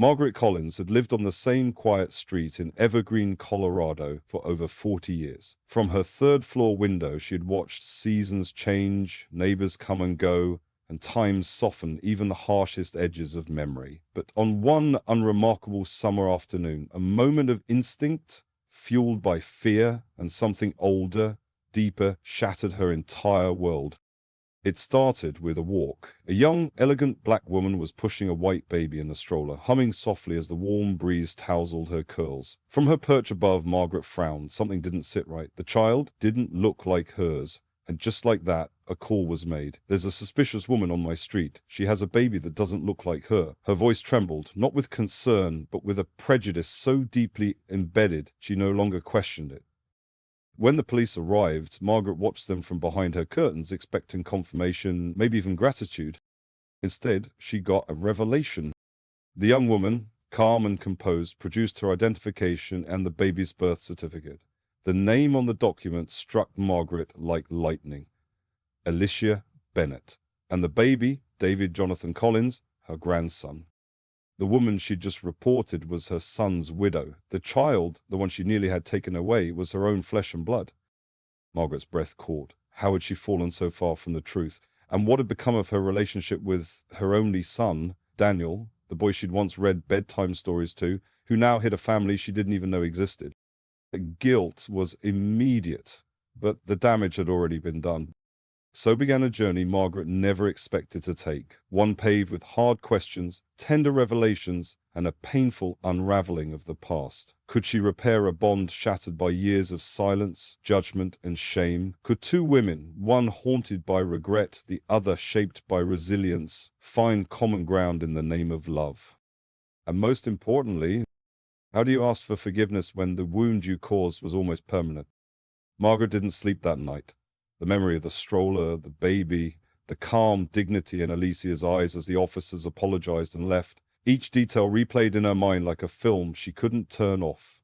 Margaret Collins had lived on the same quiet street in Evergreen, Colorado for over 40 years. From her third-floor window, she had watched seasons change, neighbors come and go, and times soften even the harshest edges of memory. But on one unremarkable summer afternoon, a moment of instinct, fueled by fear and something older, deeper, shattered her entire world. It started with a walk. A young, elegant black woman was pushing a white baby in a stroller, humming softly as the warm breeze tousled her curls. From her perch above, Margaret frowned. Something didn't sit right. The child didn't look like hers. And just like that, a call was made. "There's a suspicious woman on my street. She has a baby that doesn't look like her." Her voice trembled, not with concern, but with a prejudice so deeply embedded she no longer questioned it. When the police arrived, Margaret watched them from behind her curtains, expecting confirmation, maybe even gratitude. Instead, she got a revelation. The young woman, calm and composed, produced her identification and the baby's birth certificate. The name on the document struck Margaret like lightning. Alicia Bennett. And the baby, David Jonathan Collins, her grandson. The woman she'd just reported was her son's widow. The child, the one she nearly had taken away, was her own flesh and blood. Margaret's breath caught. How had she fallen so far from the truth? And what had become of her relationship with her only son, Daniel, the boy she'd once read bedtime stories to, who now hid a family she didn't even know existed? The guilt was immediate, but the damage had already been done. So began a journey Margaret never expected to take, one paved with hard questions, tender revelations, and a painful unraveling of the past. Could she repair a bond shattered by years of silence, judgment, and shame? Could two women, one haunted by regret, the other shaped by resilience, find common ground in the name of love? And most importantly, how do you ask for forgiveness when the wound you caused was almost permanent? Margaret didn't sleep that night. The memory of the stroller, the baby, the calm dignity in Alicia's eyes as the officers apologized and left, each detail replayed in her mind like a film she couldn't turn off.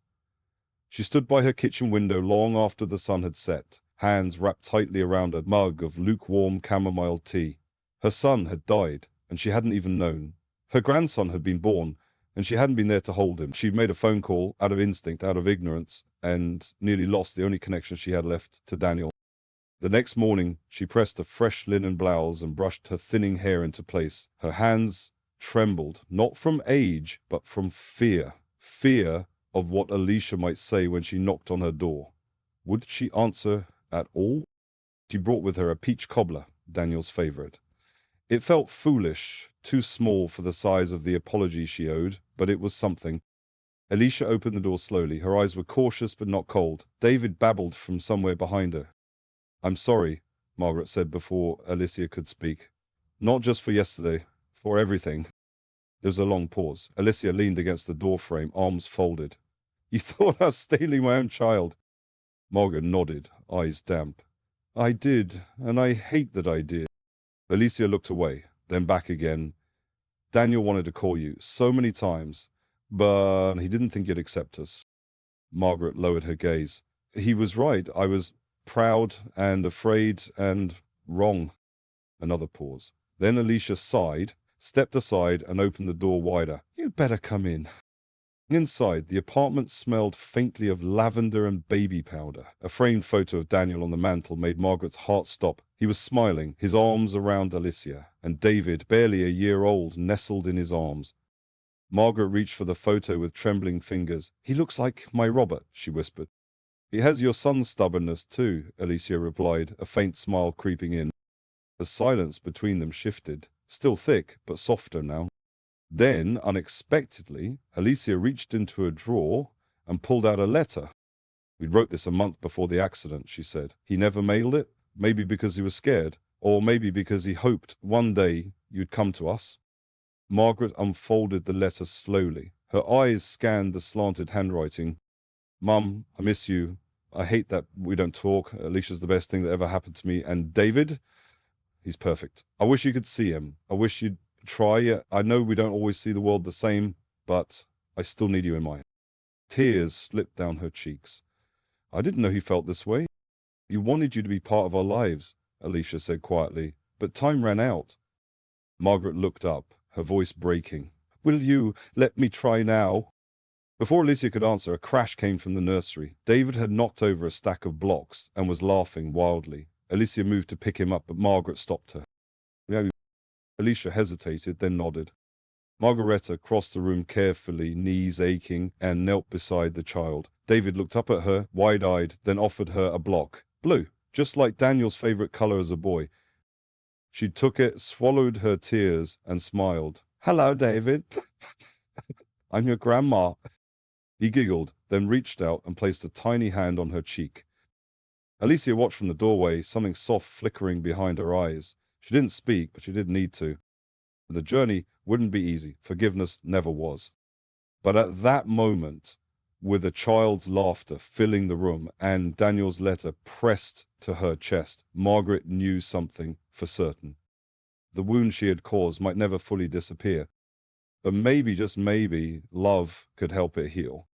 She stood by her kitchen window long after the sun had set, hands wrapped tightly around a mug of lukewarm chamomile tea. Her son had died, and she hadn't even known. Her grandson had been born, and she hadn't been there to hold him. She'd made a phone call out of instinct, out of ignorance, and nearly lost the only connection she had left to Daniel. The next morning, she pressed a fresh linen blouse and brushed her thinning hair into place. Her hands trembled, not from age, but from fear. Fear of what Alicia might say when she knocked on her door. Would she answer at all? She brought with her a peach cobbler, Daniel's favorite. It felt foolish, too small for the size of the apology she owed, but it was something. Alicia opened the door slowly. Her eyes were cautious but not cold. David babbled from somewhere behind her. "I'm sorry," Margaret said before Alicia could speak. "Not just for yesterday, for everything." There was a long pause. Alicia leaned against the doorframe, arms folded. "You thought I was stealing my own child?" Margaret nodded, eyes damp. "I did, and I hate that I did." Alicia looked away, then back again. "Daniel wanted to call you so many times, but he didn't think you'd accept us." Margaret lowered her gaze. "He was right. I was proud and afraid and wrong." Another pause. Then Alicia sighed, stepped aside, and opened the door wider. "You'd better come in." Inside, the apartment smelled faintly of lavender and baby powder. A framed photo of Daniel on the mantel made Margaret's heart stop. He was smiling, his arms around Alicia, and David, barely a year old, nestled in his arms. Margaret reached for the photo with trembling fingers. "He looks like my Robert," she whispered. "He has your son's stubbornness too," Alicia replied, a faint smile creeping in. The silence between them shifted, still thick, but softer now. Then, unexpectedly, Alicia reached into a drawer and pulled out a letter. "We wrote this a month before the accident," she said. "He never mailed it, maybe because he was scared, or maybe because he hoped one day you'd come to us." Margaret unfolded the letter slowly. Her eyes scanned the slanted handwriting. "Mum, I miss you. I hate that we don't talk. Alicia's the best thing that ever happened to me. And David, he's perfect. I wish you could see him. I wish you'd try. I know we don't always see the world the same, but I still need you in my..." Tears slipped down her cheeks. "I didn't know he felt this way. He wanted you to be part of our lives," Alicia said quietly, "but time ran out." Margaret looked up, her voice breaking. Will you let me try now? Before Alicia could answer, a crash came from the nursery. David had knocked over a stack of blocks and was laughing wildly. Alicia moved to pick him up, but Margaret stopped her. "No." Alicia hesitated, then nodded. Margareta crossed the room carefully, knees aching, and knelt beside the child. David looked up at her, wide-eyed, then offered her a block. Blue, just like Daniel's favorite color as a boy. She took it, swallowed her tears, and smiled. "Hello, David. I'm your grandma." He giggled, then reached out and placed a tiny hand on her cheek. Alicia watched from the doorway, something soft flickering behind her eyes. She didn't speak, but she didn't need to. The journey wouldn't be easy. Forgiveness never was. But at that moment, with a child's laughter filling the room and Daniel's letter pressed to her chest, Margaret knew something for certain. The wound she had caused might never fully disappear, but maybe, just maybe, love could help it heal.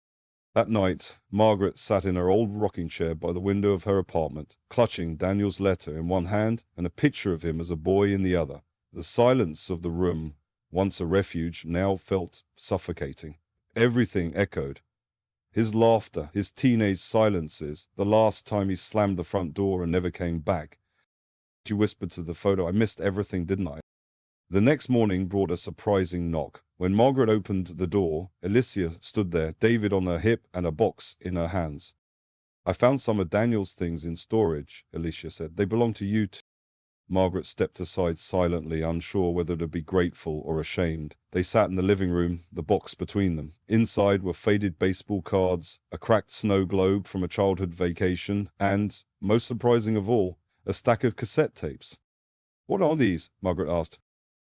That night, Margaret sat in her old rocking chair by the window of her apartment, clutching Daniel's letter in one hand and a picture of him as a boy in the other. The silence of the room, once a refuge, now felt suffocating. Everything echoed. His laughter, his teenage silences, the last time he slammed the front door and never came back. She whispered to the photo, "I missed everything, didn't I?" The next morning brought a surprising knock. When Margaret opened the door, Alicia stood there, David on her hip and a box in her hands. "I found some of Daniel's things in storage," Alicia said. "They belong to you too." Margaret stepped aside silently, unsure whether to be grateful or ashamed. They sat in the living room, the box between them. Inside were faded baseball cards, a cracked snow globe from a childhood vacation, and, most surprising of all, a stack of cassette tapes. "What are these?" Margaret asked.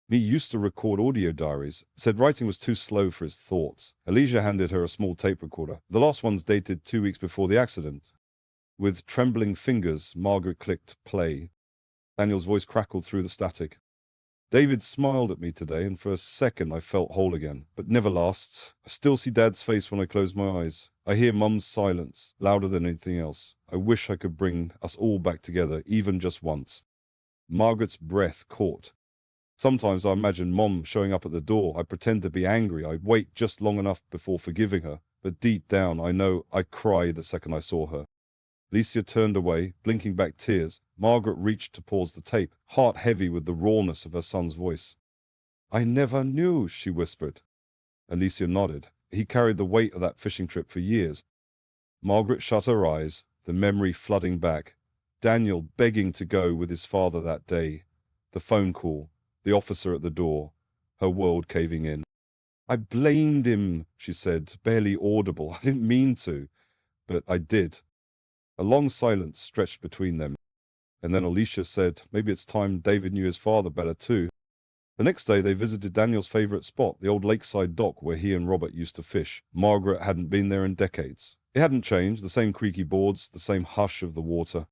"Me used to record audio diaries," said writing was too slow for his thoughts. Alicia handed her a small tape recorder. "The last one's dated 2 weeks before the accident." With trembling fingers, Margaret clicked play. Daniel's voice crackled through the static. "David smiled at me today, and for a second I felt whole again. But never lasts. I still see Dad's face when I close my eyes. I hear Mum's silence, louder than anything else. I wish I could bring us all back together, even just once." Margaret's breath caught. "Sometimes I imagine Mom showing up at the door. I pretend to be angry. I wait just long enough before forgiving her. But deep down, I know I'd cry the second I saw her." Alicia turned away, blinking back tears. Margaret reached to pause the tape, heart heavy with the rawness of her son's voice. "I never knew," she whispered. Alicia nodded. "He carried the weight of that fishing trip for years." Margaret shut her eyes, the memory flooding back. Daniel begging to go with his father that day. The phone call, the officer at the door, her world caving in. "I blamed him," she said, barely audible. "I didn't mean to, but I did." A long silence stretched between them, and then Alicia said, "Maybe it's time David knew his father better too." The next day they visited Daniel's favorite spot, the old lakeside dock where he and Robert used to fish. Margaret hadn't been there in decades. It hadn't changed, the same creaky boards, the same hush of the water.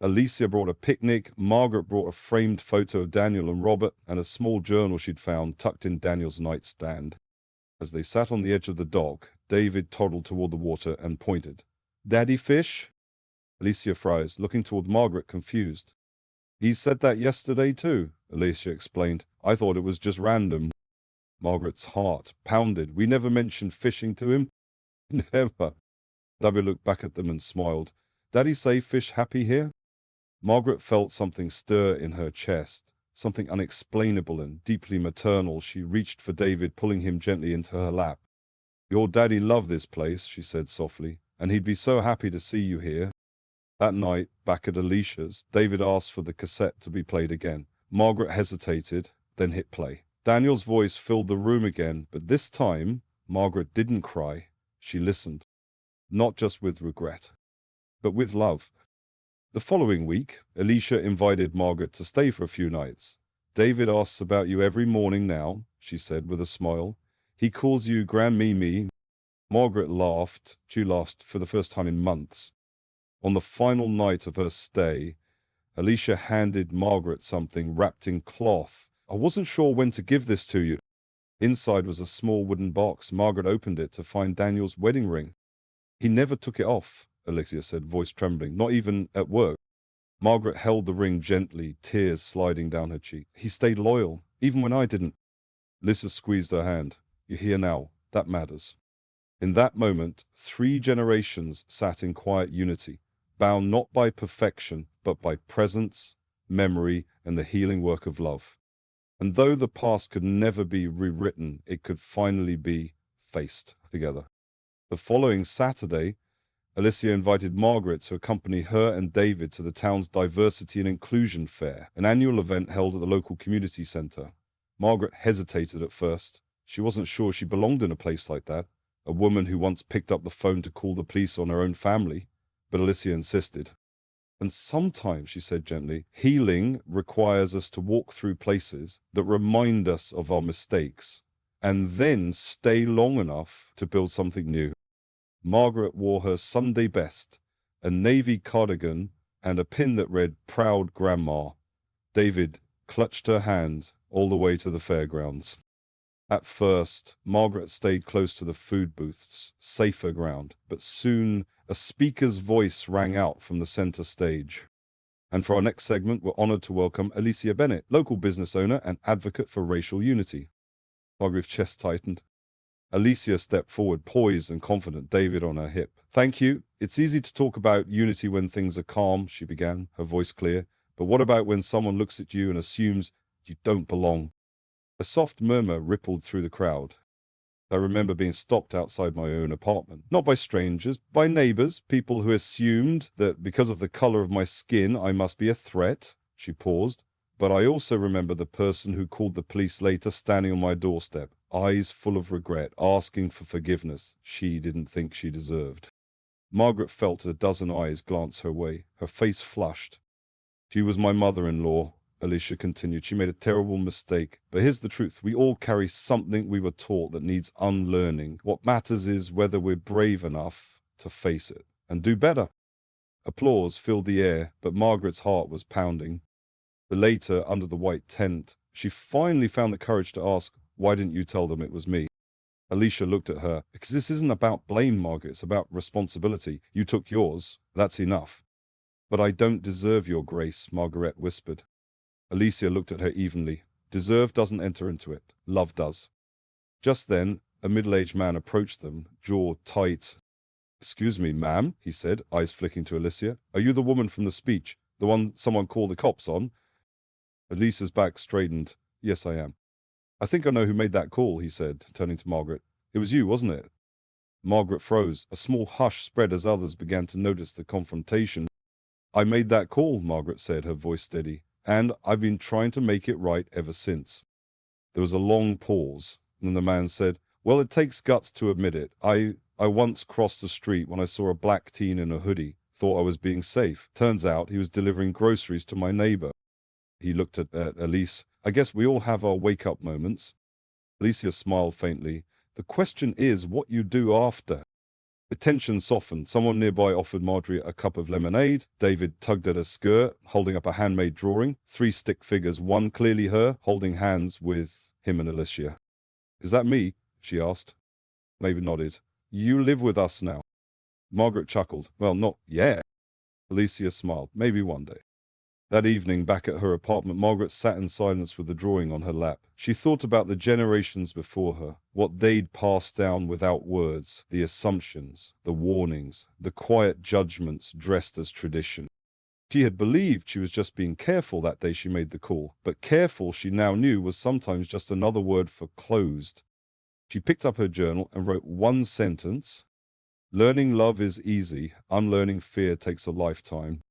Alicia brought a picnic, Margaret brought a framed photo of Daniel and Robert, and a small journal she'd found tucked in Daniel's nightstand. As they sat on the edge of the dock, David toddled toward the water and pointed. "Daddy fish?" Alicia froze, looking toward Margaret, confused. "He said that yesterday too," Alicia explained. "I thought it was just random." Margaret's heart pounded. "We never mentioned fishing to him?" "Never." David looked back at them and smiled. "Daddy say fish happy here?" Margaret felt something stir in her chest, something unexplainable and deeply maternal. She reached for David, pulling him gently into her lap. "Your daddy loved this place," she said softly, "and he'd be so happy to see you here." That night, back at Alicia's, David asked for the cassette to be played again. Margaret hesitated, then hit play. Daniel's voice filled the room again, but this time, Margaret didn't cry. She listened. Not just with regret, but with love. The following week, Alicia invited Margaret to stay for a few nights. "David asks about you every morning now," she said with a smile. "He calls you Grandmimi." Margaret laughed. She laughed for the first time in months. On the final night of her stay, Alicia handed Margaret something wrapped in cloth. "I wasn't sure when to give this to you." Inside was a small wooden box. Margaret opened it to find Daniel's wedding ring. "He never took it off," Alicia said, voice trembling, "not even at work." Margaret held the ring gently, tears sliding down her cheek. "He stayed loyal, even when I didn't." Alicia squeezed her hand. You're here now. That matters. In that moment, 3 generations sat in quiet unity, bound not by perfection, but by presence, memory, and the healing work of love. And though the past could never be rewritten, it could finally be faced together. The following Saturday, Alicia invited Margaret to accompany her and David to the town's Diversity and Inclusion Fair, an annual event held at the local community centre. Margaret hesitated at first. She wasn't sure she belonged in a place like that, a woman who once picked up the phone to call the police on her own family. But Alicia insisted. And sometimes, she said gently, healing requires us to walk through places that remind us of our mistakes, and then stay long enough to build something new. Margaret wore her Sunday best, a navy cardigan and a pin that read, "Proud Grandma." David clutched her hand all the way to the fairgrounds. At first, Margaret stayed close to the food booths, safer ground, but soon a speaker's voice rang out from the center stage. And for our next segment, we're honored to welcome Alicia Bennett, local business owner and advocate for racial unity. Margaret's chest tightened. Alicia stepped forward, poised and confident, David on her hip. "Thank you. It's easy to talk about unity when things are calm," she began, her voice clear. "But what about when someone looks at you and assumes you don't belong?" A soft murmur rippled through the crowd. I remember being stopped outside my own apartment, not by strangers, by neighbors, people who assumed that because of the color of my skin I must be a threat. She paused. But I also remember the person who called the police later standing on my doorstep, eyes full of regret, asking for forgiveness she didn't think she deserved. Margaret felt a dozen eyes glance her way. Her face flushed. "She was my mother-in-law," Alicia continued. "She made a terrible mistake. But here's the truth. We all carry something we were taught that needs unlearning. What matters is whether we're brave enough to face it and do better." Applause filled the air, but Margaret's heart was pounding. But later, under the white tent, she finally found the courage to ask, "Why didn't you tell them it was me?" Alicia looked at her. "Because this isn't about blame, Margaret. It's about responsibility. You took yours. That's enough." "But I don't deserve your grace," Margaret whispered. Alicia looked at her evenly. "Deserve doesn't enter into it. Love does." Just then, a middle-aged man approached them, jaw tight. "Excuse me, ma'am," he said, eyes flicking to Alicia. "Are you the woman from the speech? The one someone called the cops on?" Alicia's back straightened. "Yes, I am." "I think I know who made that call," he said, turning to Margaret. "It was you, wasn't it?" Margaret froze. A small hush spread as others began to notice the confrontation. "I made that call," Margaret said, her voice steady. "And I've been trying to make it right ever since." There was a long pause, and then the man said, "Well, it takes guts to admit it. I once crossed the street when I saw a black teen in a hoodie, thought I was being safe. Turns out he was delivering groceries to my neighbor." He looked at Elise. "I guess we all have our wake-up moments." Alicia smiled faintly. "The question is what you do after." The tension softened. Someone nearby offered Marjorie a cup of lemonade. David tugged at her skirt, holding up a handmade drawing. 3 stick figures, one clearly her, holding hands with him and Alicia. "Is that me?" she asked. David nodded. "You live with us now." Margaret chuckled. "Well, not yet." Alicia smiled. "Maybe one day." That evening, back at her apartment, Margaret sat in silence with the drawing on her lap. She thought about the generations before her, what they'd passed down without words, the assumptions, the warnings, the quiet judgments dressed as tradition. She had believed she was just being careful that day she made the call, but careful, she now knew, was sometimes just another word for closed. She picked up her journal and wrote one sentence. "Learning love is easy. Unlearning fear takes a lifetime."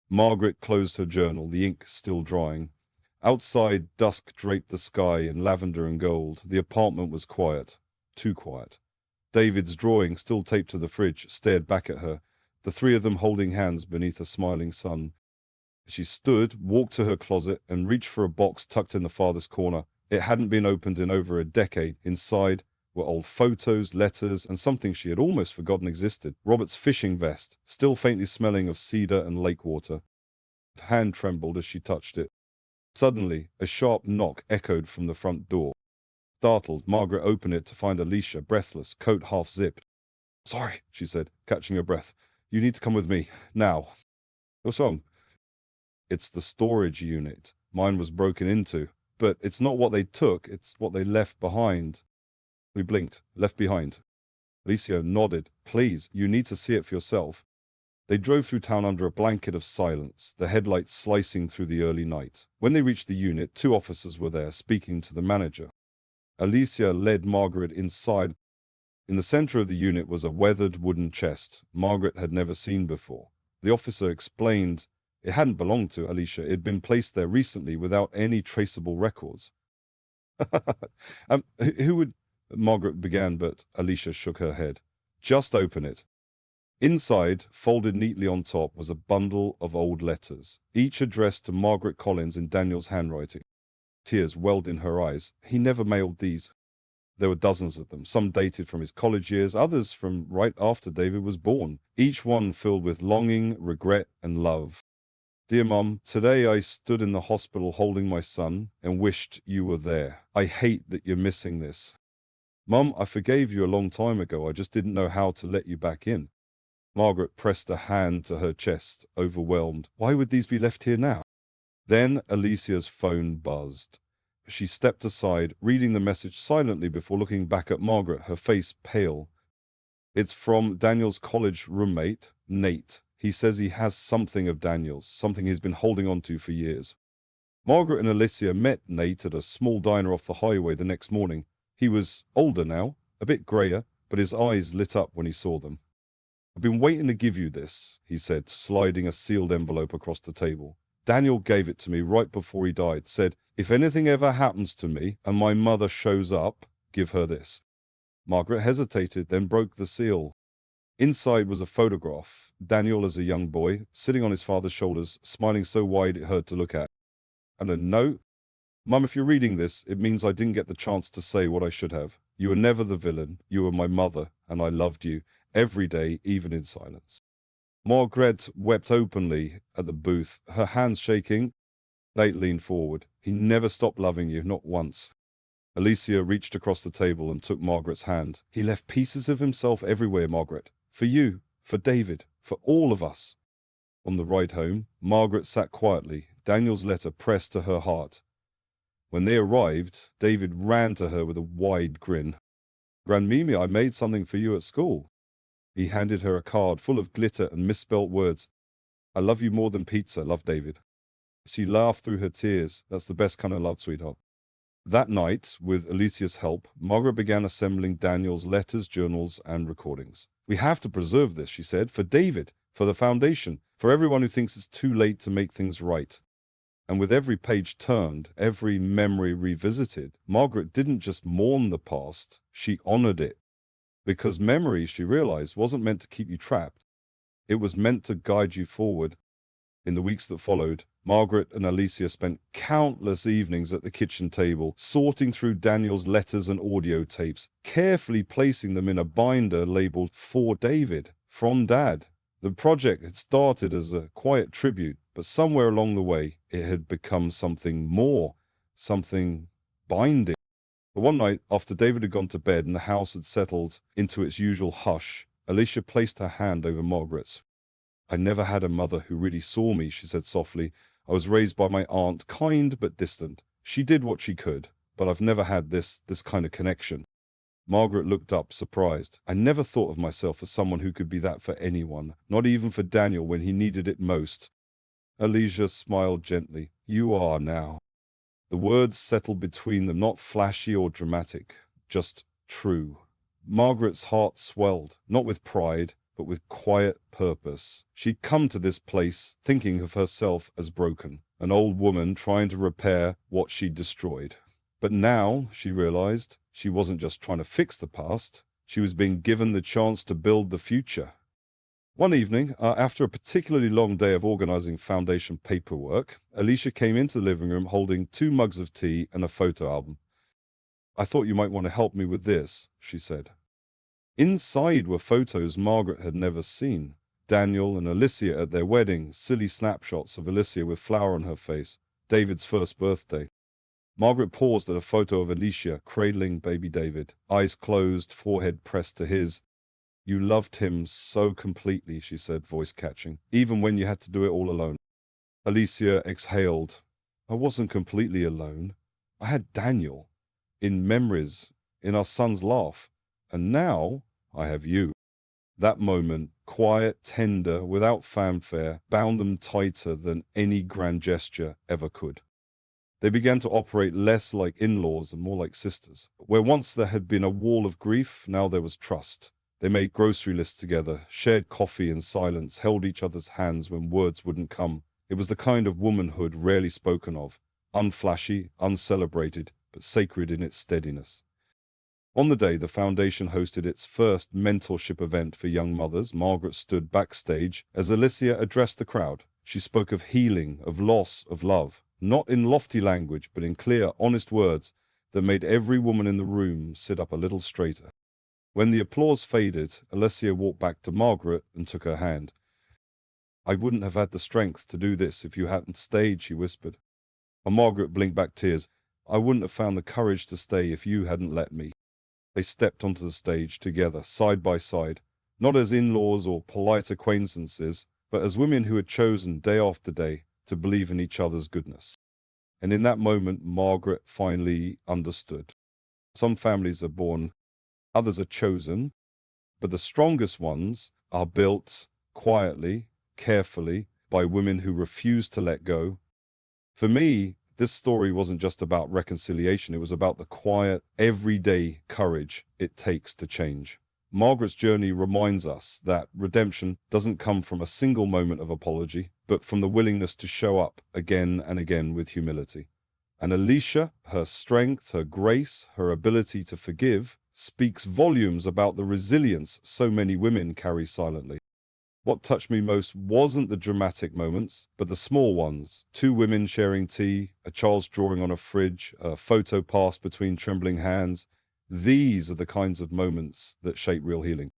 Margaret closed her journal, the ink still drying. Outside, dusk draped the sky in lavender and gold. The apartment was quiet. Too quiet. David's drawing, still taped to the fridge, stared back at her, the 3 of them holding hands beneath a smiling sun. She stood, walked to her closet, and reached for a box tucked in the farthest corner. It hadn't been opened in over a decade. Inside were old photos, letters, and something she had almost forgotten existed. Robert's fishing vest, still faintly smelling of cedar and lake water. Her hand trembled as she touched it. Suddenly, a sharp knock echoed from the front door. Startled, Margaret opened it to find Alicia, breathless, coat half zipped. "Sorry," she said, catching her breath. "You need to come with me. Now." "What's wrong?" "It's the storage unit. Mine was broken into. But it's not what they took, it's what they left behind." We blinked. Left behind. Alicia nodded. Please, you need to see it for yourself. They drove through town under a blanket of silence, the headlights slicing through the early night. When they reached the unit, 2 officers were there, speaking to the manager. Alicia led Margaret inside. In the center of the unit was a weathered wooden chest Margaret had never seen before. The officer explained it hadn't belonged to Alicia. It had been placed there recently without any traceable records. Who would... Margaret began, but Alicia shook her head. Just open it. Inside, folded neatly on top, was a bundle of old letters, each addressed to Margaret Collins in Daniel's handwriting. Tears welled in her eyes. He never mailed these. There were dozens of them, some dated from his college years, others from right after David was born, each one filled with longing, regret, and love. Dear Mum, today I stood in the hospital holding my son and wished you were there. I hate that you're missing this. Mum, I forgave you a long time ago. I just didn't know how to let you back in. Margaret pressed a hand to her chest, overwhelmed. Why would these be left here now? Then Alicia's phone buzzed. She stepped aside, reading the message silently before looking back at Margaret, her face pale. It's from Daniel's college roommate, Nate. He says he has something of Daniel's, something he's been holding on to for years. Margaret and Alicia met Nate at a small diner off the highway the next morning. He was older now, a bit grayer, but his eyes lit up when he saw them. I've been waiting to give you this, he said, sliding a sealed envelope across the table. Daniel gave it to me right before he died, said, if anything ever happens to me and my mother shows up, give her this. Margaret hesitated, then broke the seal. Inside was a photograph, Daniel as a young boy, sitting on his father's shoulders, smiling so wide it hurt to look at. And a note. Mum, if you're reading this, it means I didn't get the chance to say what I should have. You were never the villain. You were my mother, and I loved you, every day, even in silence. Margaret wept openly at the booth, her hands shaking. Nate leaned forward. He never stopped loving you, not once. Alicia reached across the table and took Margaret's hand. He left pieces of himself everywhere, Margaret. For you, for David, for all of us. On the ride home, Margaret sat quietly, Daniel's letter pressed to her heart. When they arrived, David ran to her with a wide grin. Grandmimi, I made something for you at school. He handed her a card full of glitter and misspelt words. I love you more than pizza, loved David. She laughed through her tears. That's the best kind of love, sweetheart. That night, with Alicia's help, Margaret began assembling Daniel's letters, journals, and recordings. We have to preserve this, she said, for David, for the foundation, for everyone who thinks it's too late to make things right. And with every page turned, every memory revisited, Margaret didn't just mourn the past, she honored it. Because memory, she realized, wasn't meant to keep you trapped. It was meant to guide you forward. In the weeks that followed, Margaret and Alicia spent countless evenings at the kitchen table, sorting through Daniel's letters and audio tapes, carefully placing them in a binder labeled For David, from Dad. The project had started as a quiet tribute, but somewhere along the way, it had become something more, something binding. But one night, after David had gone to bed and the house had settled into its usual hush, Alicia placed her hand over Margaret's. I never had a mother who really saw me, she said softly. I was raised by my aunt, kind but distant. She did what she could, but I've never had this kind of connection. Margaret looked up, surprised. I never thought of myself as someone who could be that for anyone, not even for Daniel when he needed it most. Alicia smiled gently. You are now. The words settled between them, not flashy or dramatic, just true. Margaret's heart swelled, not with pride, but with quiet purpose. She'd come to this place thinking of herself as broken, an old woman trying to repair what she'd destroyed. But now, she realized, she wasn't just trying to fix the past, she was being given the chance to build the future. One evening, after a particularly long day of organizing foundation paperwork, Alicia came into the living room holding 2 mugs of tea and a photo album. I thought you might want to help me with this, she said. Inside were photos Margaret had never seen. Daniel and Alicia at their wedding, silly snapshots of Alicia with flour on her face, David's first birthday. Margaret paused at a photo of Alicia cradling baby David, eyes closed, forehead pressed to his. You loved him so completely, she said, voice catching, even when you had to do it all alone. Alicia exhaled. I wasn't completely alone. I had Daniel. In memories, in our son's laugh. And now I have you. That moment, quiet, tender, without fanfare, bound them tighter than any grand gesture ever could. They began to operate less like in-laws and more like sisters. Where once there had been a wall of grief, now there was trust. They made grocery lists together, shared coffee in silence, held each other's hands when words wouldn't come. It was the kind of womanhood rarely spoken of, unflashy, uncelebrated, but sacred in its steadiness. On the day the foundation hosted its first mentorship event for young mothers, Margaret stood backstage as Alicia addressed the crowd. She spoke of healing, of loss, of love, not in lofty language, but in clear, honest words that made every woman in the room sit up a little straighter. When the applause faded, Alicia walked back to Margaret and took her hand. "I wouldn't have had the strength to do this if you hadn't stayed," she whispered. And Margaret blinked back tears. "I wouldn't have found the courage to stay if you hadn't let me." They stepped onto the stage together, side by side, not as in-laws or polite acquaintances, but as women who had chosen day after day to believe in each other's goodness. And in that moment, Margaret finally understood. Some families are born, others are chosen, but the strongest ones are built quietly, carefully, by women who refuse to let go. For me, this story wasn't just about reconciliation, it was about the quiet, everyday courage it takes to change. Margaret's journey reminds us that redemption doesn't come from a single moment of apology, but from the willingness to show up again and again with humility. And Alicia, her strength, her grace, her ability to forgive, speaks volumes about the resilience so many women carry silently. What touched me most wasn't the dramatic moments, but the small ones. 2 women sharing tea, a child's drawing on a fridge, a photo passed between trembling hands. These are the kinds of moments that shape real healing.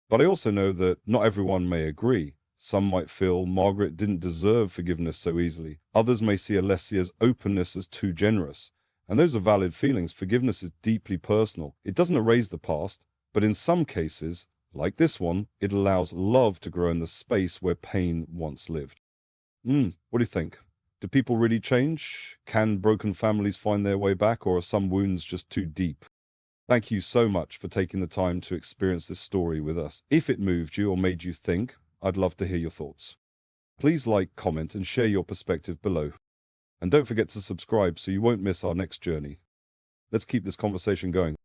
But I also know that not everyone may agree. Some might feel Margaret didn't deserve forgiveness so easily. Others may see Alessia's openness as too generous. And those are valid feelings. Forgiveness is deeply personal. It doesn't erase the past, but in some cases, like this one, it allows love to grow in the space where pain once lived. What do you think? Do people really change? Can broken families find their way back, or are some wounds just too deep? Thank you so much for taking the time to experience this story with us. If it moved you or made you think, I'd love to hear your thoughts. Please like, comment, and share your perspective below. And don't forget to subscribe so you won't miss our next journey. Let's keep this conversation going.